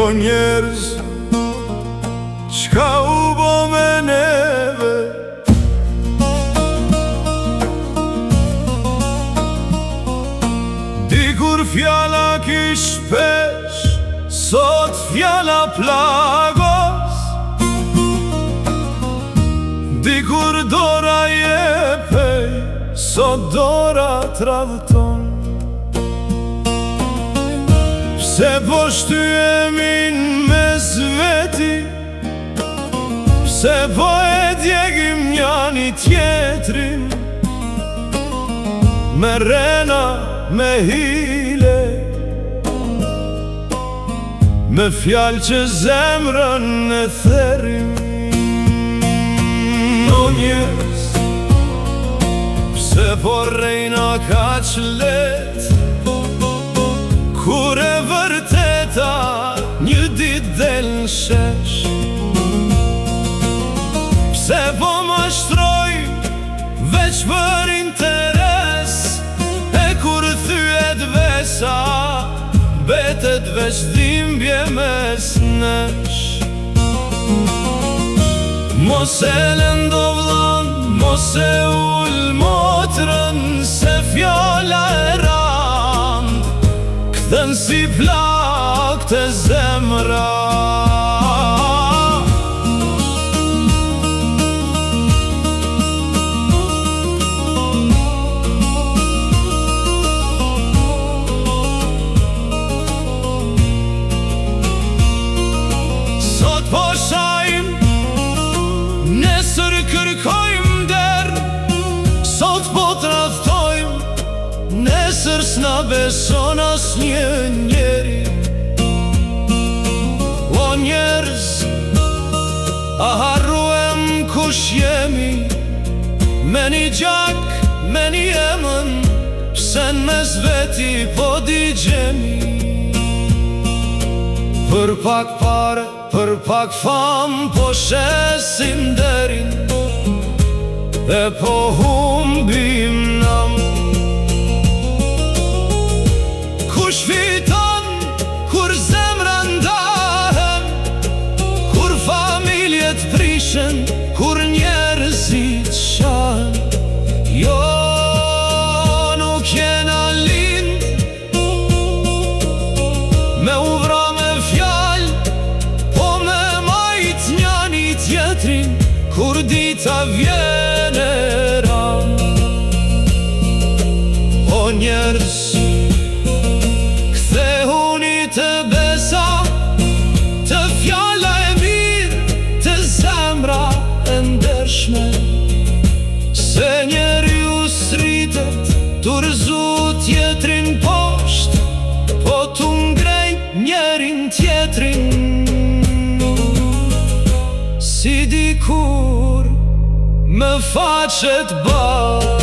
O njerëz, çka u bo me neve? Dikur fjala kish pesh, sot fjala plagos. Dikur dora jepej, sot dora tradhton. Pse po shtyhemin mes veti, pse po e djegim njani tjetrin, me rena, me hile, me fjallë që zemrën e therim. O njerëz, pse po rejna kaq let, kur e vërteta një dit del në shesh? Pse po mashtroj veç për interes, e kur thyet vesa, betet veç dhimbje mes nesh? Mos e lëndo vllon, mos e ull motrën, se fjala e rand kthen si plak të zemra. Sot po shajm, nesër kërkojm der, sot po tradhtojm, nesër s'na beson as një njeri. O njerëz, a harruem kush jemi? Me një gjak, me një emën, pse n'mes veti po digjemi? Për pak pare, për pak fam, po shesim derin, dhe po humbim nam. Kush fiton, kur zemra ndahen, kur familjet prishen, kur njerëzit shahen? Jo, nuk jena lind me u vra me fjall, po me majt njani tjetrin, kur dita vjen e ran. O njerëz, kthehuni të besa, të fjalla e mirë, të zemra e ndershme, se njeriu s'rritet tu rëzu tjetrin posht, po tu ngrej njerin tjetrin. Si dikur me faqet bar.